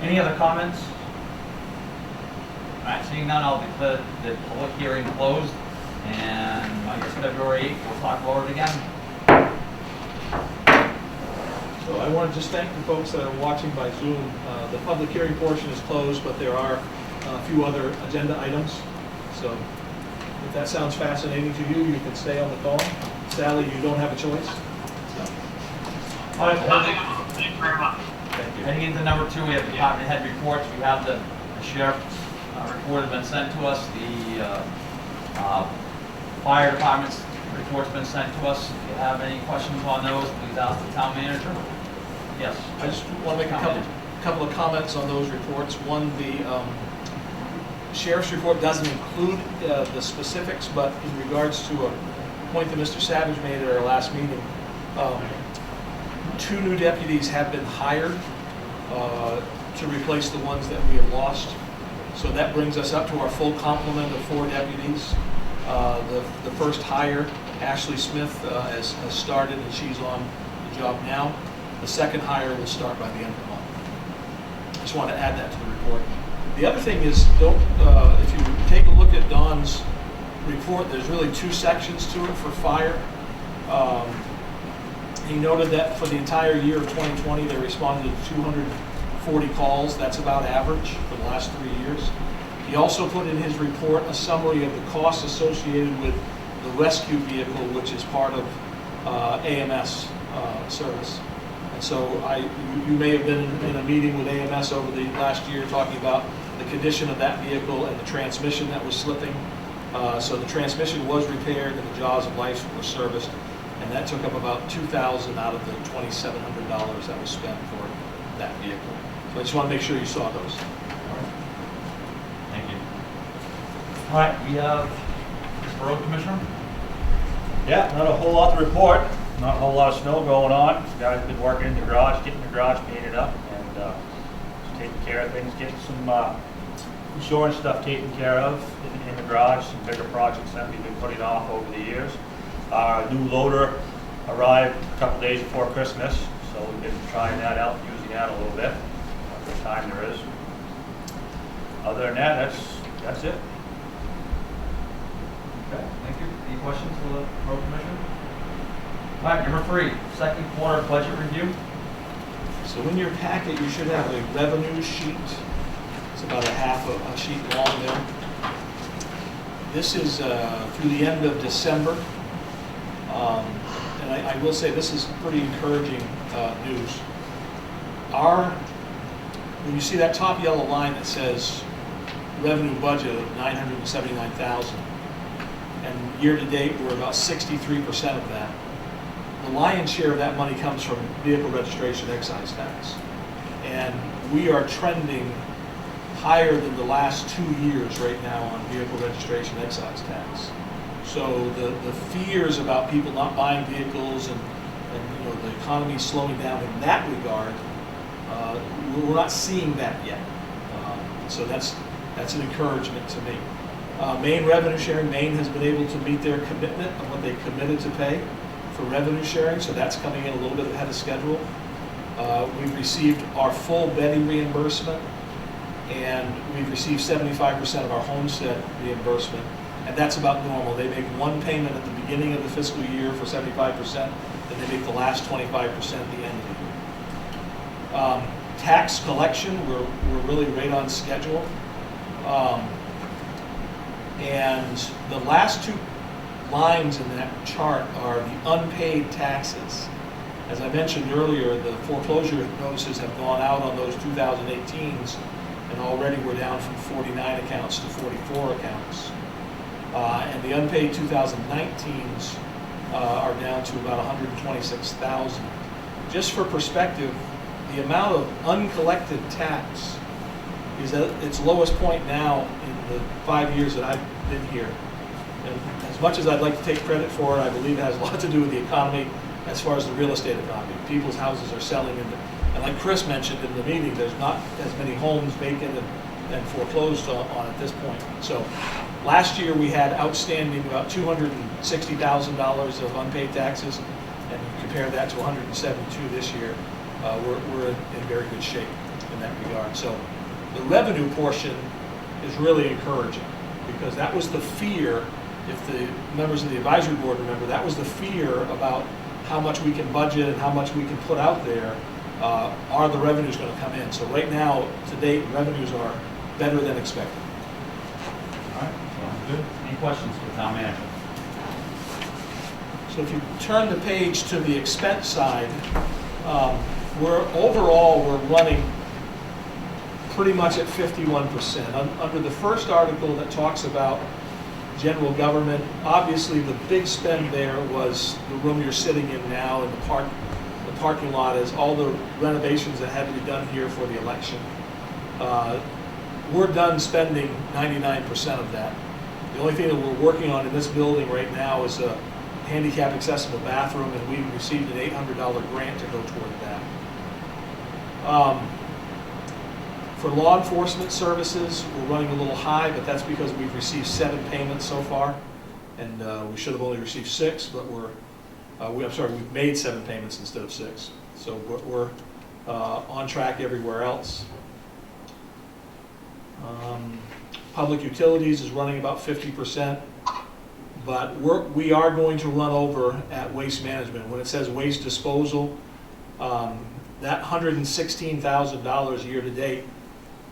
Any other comments? All right, seeing none, I'll declare the public hearing closed, and I guess February 8th, we'll talk about it again. So I want to just thank the folks that are watching by Zoom. The public hearing portion is closed, but there are a few other agenda items. So if that sounds fascinating to you, you can stay on the phone. Sally, you don't have a choice. All right, Thank you very much. Thank you. heading into number 2, we have department head reports. We have the sheriff's report has been sent to us. The fire department's report's been sent to us. If you have any questions on those, please ask the town manager. Yes. I just want to make a couple of comments on those reports. One, the sheriff's report doesn't include the specifics, but in regards to a point that Mr. Savage made at our last meeting, 2 new deputies have been hired to replace the ones that we have lost. So that brings us up to our full complement of 4 deputies. The first hire, Ashley Smith, has started and she's on the job now. The second hire will start by the end of the month. Just want to add that to the report. The other thing is, if you take a look at Don's report, there's really two sections to it for fire. He noted that for the entire year of 2020, they responded to 240 calls. That's about average for the last 3 years. He also put in his report a summary of the costs associated with the rescue vehicle, which is part of AMS service. And so you may have been in a meeting with AMS over the last year talking about the condition of that vehicle and the transmission that was slipping. So the transmission was repaired and the jaws of life were serviced, and that took up about $2,000 out of the $2,700 that was spent for that vehicle. So I just want to make sure you saw those. Thank you. All right, we have Mr. Road Commissioner. Yeah, not a whole lot to report. Not a whole lot of snow going on. Guys been working in the garage, getting the garage painted up, and just taking care of things, getting some insurance stuff taken care of in the garage, some bigger projects that we've been putting off over the years. Our new loader arrived a couple days before Christmas, so we've been trying that out, using that a little bit, the time there is. Other than that, that's it. Okay, thank you. Any questions for the Road Commissioner? All right, number 3, second quarter budget review. So in your packet, you should have a revenue sheet. It's about a half a sheet long there. This is through the end of December. And I will say this is pretty encouraging news. When you see that top yellow line that says revenue budget of $979,000, and year to date we're about 63% of that. The lion's share of that money comes from vehicle registration excise tax. And we are trending higher than the last 2 years right now on vehicle registration excise tax. So the fears about people not buying vehicles and the economy slowing down in that regard, we're not seeing that yet. So that's an encouragement to me. Maine revenue sharing, Maine has been able to meet their commitment of what they committed to pay for revenue sharing, so that's coming in a little bit ahead of schedule. We've received our full Betty reimbursement, and we've received 75% of our homestead reimbursement, and that's about normal. They make one payment at the beginning of the fiscal year for 75%, then they make the last 25% at the end of the year. Tax collection, we're really right on schedule. And the last 2 lines in that chart are the unpaid taxes. As I mentioned earlier, the foreclosure notices have gone out on those 2018s, and already we're down from 49 accounts to 44 accounts. And the unpaid 2019s are down to about 126,000. Just for perspective, the amount of uncollected tax is at its lowest point now in the 5 years that I've been here. And as much as I'd like to take credit for it, I believe it has a lot to do with the economy as far as the real estate economy. People's houses are selling, and like Chris mentioned in the meeting, there's not as many homes vacant and foreclosed on at this point. So last year we had outstanding about $260,000 of unpaid taxes, and you compare that to 172 this year, we're in very good shape in that regard. So the revenue portion is really encouraging, because that was the fear, if the members of the advisory board remember, that was the fear about how much we can budget and how much we can put out there. Are the revenues going to come in? So right now, to date, revenues are better than expected. All right, sounds good. Any questions for the town manager? So if you turn the page to the expense side, we're running pretty much at 51%. Under the first article that talks about general government, obviously the big spend there was the room you're sitting in now, and the parking lot is all the renovations that had to be done here for the election. We're done spending 99% of that. The only thing that we're working on in this building right now is a handicap accessible bathroom, and we received an $800 grant to go toward that. For law enforcement services, we're running a little high, but that's because we've received 7 payments so far. and we should have only received 6, but we've made 7 payments instead of 6. So we're on track everywhere else. Public utilities is running about 50%, but we are going to run over at waste management. When it says waste disposal, that $116,000 year to date,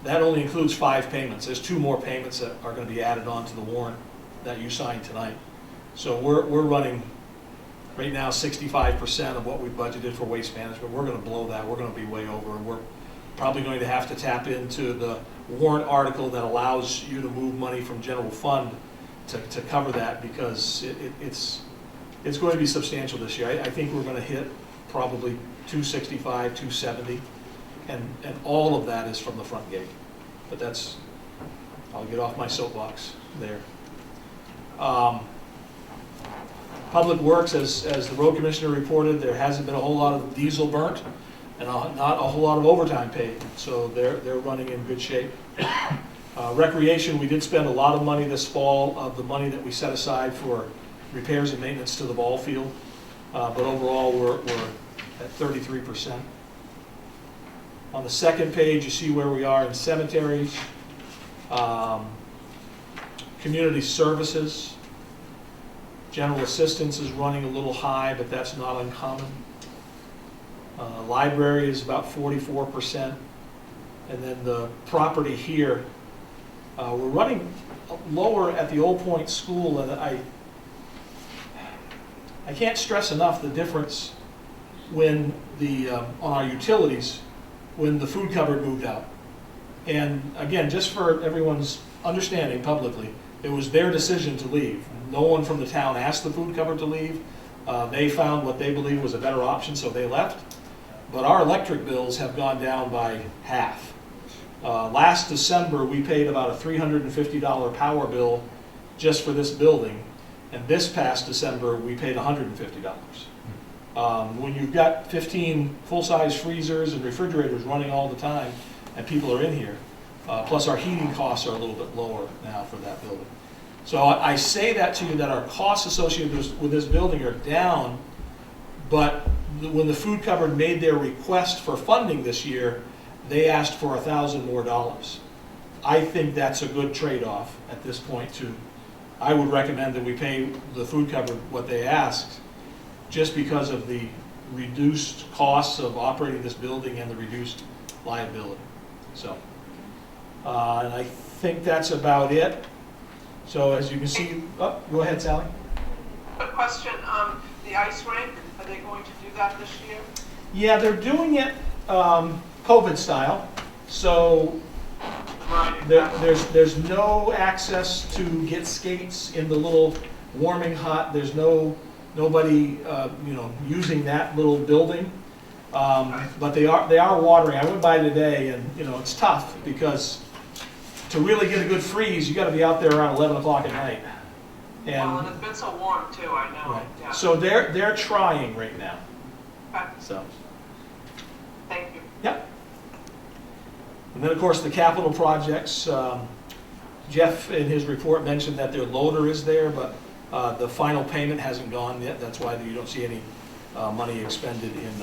that only includes 5 payments. There's 2 more payments that are going to be added on to the warrant that you signed tonight. So we're running right now 65% of what we budgeted for waste management. We're going to blow that. We're going to be way over. And we're probably going to have to tap into the warrant article that allows you to move money from general fund to cover that, because it's going to be substantial this year. I think we're going to hit probably 265, 270, and all of that is from the front gate. But I'll get off my soapbox there. Public Works, as the road commissioner reported, there hasn't been a whole lot of diesel burnt and not a whole lot of overtime paid, so they're running in good shape. Recreation, we did spend a lot of money this fall of the money that we set aside for repairs and maintenance to the ball field, but overall we're at 33%. On the second page, you see where we are in cemeteries, community services. General assistance is running a little high, but that's not uncommon. Library is about 44%. And then the property here, we're running lower at the Old Point School, and I can't stress enough the difference when on our utilities, when the food cupboard moved out. And again, just for everyone's understanding publicly, it was their decision to leave. No one from the town asked the food cupboard to leave. They found what they believed was a better option, so they left. But our electric bills have gone down by half. Last December, we paid about a $350 power bill just for this building. And this past December, we paid $150. When you've got 15 full-size freezers and refrigerators running all the time, and people are in here, plus our heating costs are a little bit lower now for that building. So I say that to you, that our costs associated with this building are down, but when the food cupboard made their request for funding this year, they asked for $1,000 more. I think that's a good trade-off at this point too. I would recommend that we pay the food cupboard what they asked, just because of the reduced costs of operating this building and the reduced liability. So, and I think that's about it. So as you can see, go ahead, Sally. A question, the ice rink, are they going to do that this year? Yeah, they're doing it COVID style. So Right. there's no access to get skates in the little warming hut. There's nobody using that little building. But they are watering. I went by today, and it's tough because to really get a good freeze, you got to be out there around 11 o'clock at night. Well, and it's been so warm too, I know. Right. Yeah. So they're trying right now. Okay. So. Thank you. Yep. And then of course the capital projects. Jeff in his report mentioned that their loader is there, but the final payment hasn't gone yet. That's why you don't see any money expended in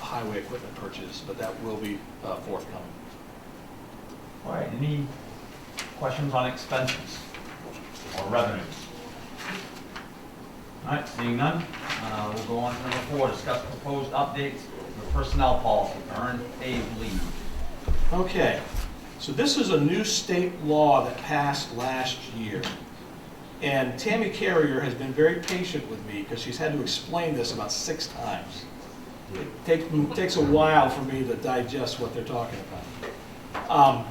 highway equipment purchase, but that will be forthcoming. All right, any questions on expenses or revenues? All right, seeing none, we'll go on to number 4, discuss proposed updates to personnel policy, earned paid leave. Okay, so this is a new state law that passed last year. And Tammy Carrier has been very patient with me because she's had to explain this about 6 times. It takes a while for me to digest what they're talking about.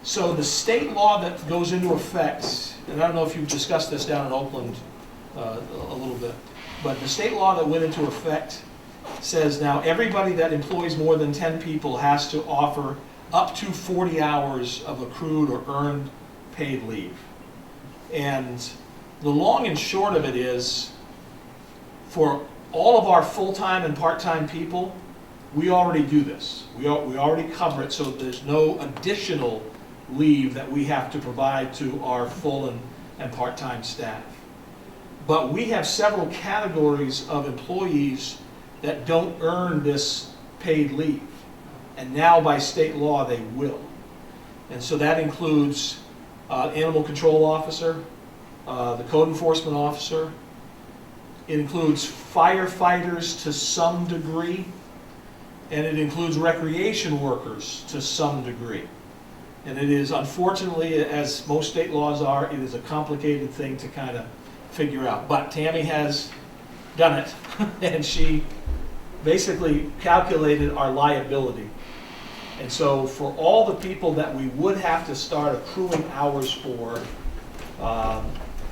So the state law that goes into effect, and I don't know if you've discussed this down in Oakland a little bit, but the state law that went into effect says now everybody that employs more than 10 people has to offer up to 40 hours of accrued or earned paid leave. And the long and short of it is, for all of our full-time and part-time people, we already do this. We already cover it, so there's no additional leave that we have to provide to our full and part-time staff. But we have several categories of employees that don't earn this paid leave. And now by state law, they will. And so that includes animal control officer, the code enforcement officer. It includes firefighters to some degree, and it includes recreation workers to some degree. And it is, unfortunately, as most state laws are, it is a complicated thing to kind of figure out. But Tammy has done it, and she basically calculated our liability. And so for all the people that we would have to start accruing hours for,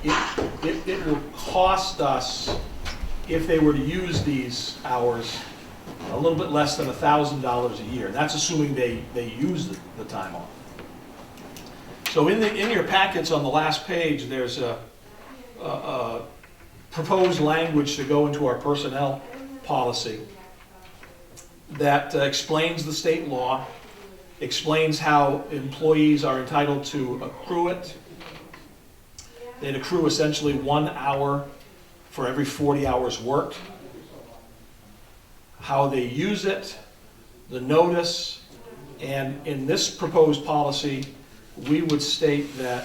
it will cost us, if they were to use these hours, a little bit less than $1,000 a year. That's assuming they use the time off. So in your packets on the last page, there's a proposed language to go into our personnel policy that explains the state law, explains how employees are entitled to accrue it. They'd accrue essentially 1 hour for every 40 hours worked. How they use it, the notice, and in this proposed policy, we would state that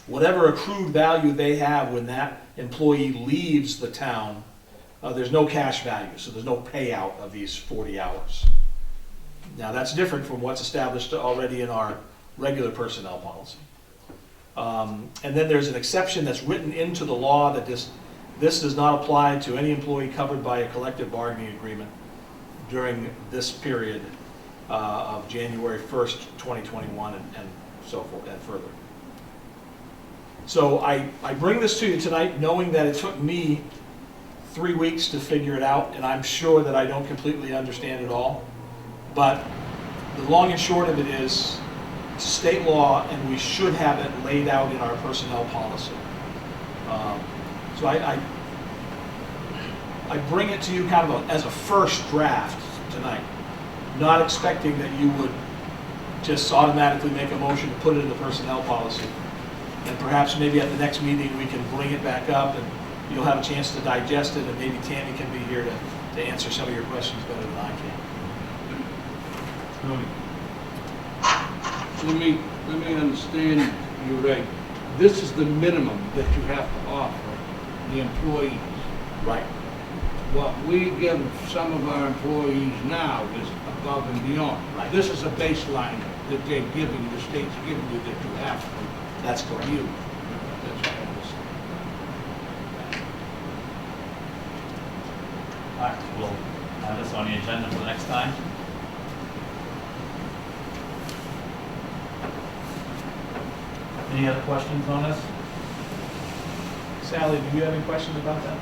whatever accrued value they have when that employee leaves the town, there's no cash value, so there's no payout of these 40 hours. Now that's different from what's established already in our regular personnel policy. And then there's an exception that's written into the law that this does not apply to any employee covered by a collective bargaining agreement during this period of January 1st, 2021 and so forth and further. So I bring this to you tonight knowing that it took me 3 weeks to figure it out, and I'm sure that I don't completely understand it all. But the long and short of it is, it's state law, and we should have it laid out in our personnel policy. So I bring it to you kind of as a first draft tonight, not expecting that you would just automatically make a motion to put it in the personnel policy. And perhaps maybe at the next meeting we can bring it back up and you'll have a chance to digest it, and maybe Tammy can be here to answer some of your questions better than I can. Let me understand you right. This is the minimum that you have to offer the employees. Right. What we give some of our employees now is above and beyond. Right. This is a baseline that they're giving, the state's giving you, that you have to That's correct. use. That's what I understand. All right, we'll have this on the agenda for the next time. Any other questions on this? Sally, do you have any questions about that?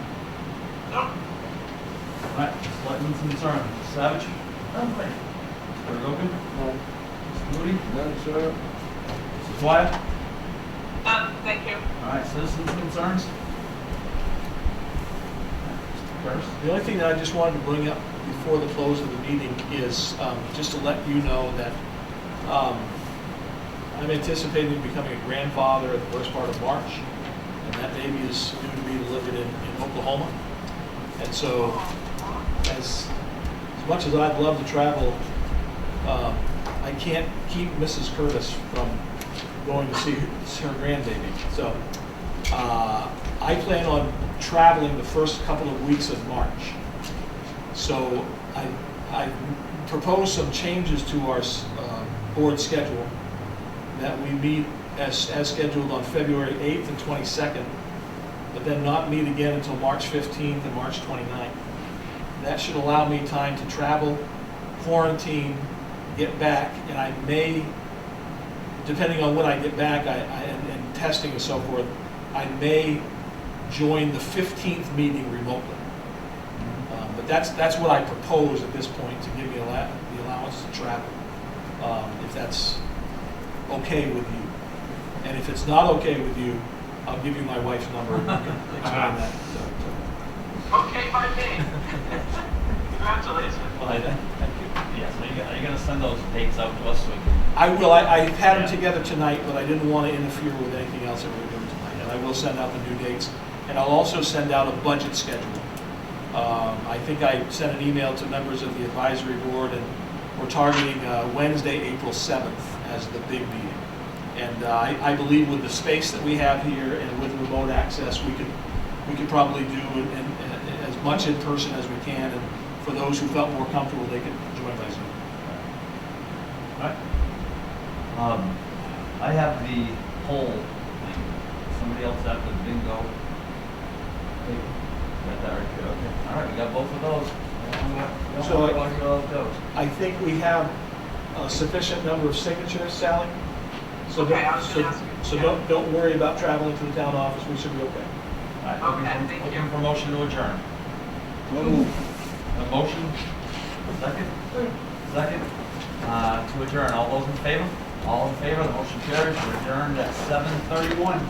No, All right, Selectmen's concern. Mr. Savage? Mr. Rogan? No. Mr. Moody? None, sir. Mrs. Dwyer? thank you. All right, citizens' concerns? Mr. Curtis? The only thing that I just wanted to bring up before the close of the meeting is just to let you know that I'm anticipating becoming a grandfather at the first part of March, and that baby is due to be delivered in Oklahoma. And so, as much as I'd love to travel, I can't keep Mrs. Curtis from going to see her grandbaby. So, I plan on traveling the first couple of weeks of March. So, I proposed some changes to our board schedule, that we meet as scheduled on February 8th and 22nd, but then not meet again until March 15th and March 29th. That should allow me time to travel, quarantine, get back, and I may, depending on when I get back and testing and so forth, I may join the 15th meeting remotely. But that's what I propose at this point, to give me the allowance to travel, if that's okay with you. And if it's not okay with you, I'll give you my wife's number and you can explain that. Okay by me. Congratulations. Well, thank you. Yeah, so are you going to send those dates out to us so we can I will, I had them together tonight, but I didn't want to interfere with anything else that we were doing tonight. And I will send out the new dates. And I'll also send out a budget schedule. I think I sent an email to members of the advisory board, and we're targeting Wednesday, April 7th as the big meeting. And I believe with the space that we have here and with remote access, we could probably do as much in person as we can. And for those who felt more comfortable, they could join by Zoom. All right. I have the poll thing. Somebody else have the bingo. Got that right here, okay. All right, we got both of those. So I think we have a sufficient number of signatures, Sally. So Okay, I was gonna ask you. So don't worry about traveling to the town office. We should be okay. All right, Okay, thank you. looking for motion to adjourn. A motion? Second? Second? To adjourn. All those in favor? All in favor, the motion carries. We're adjourned at 7:31.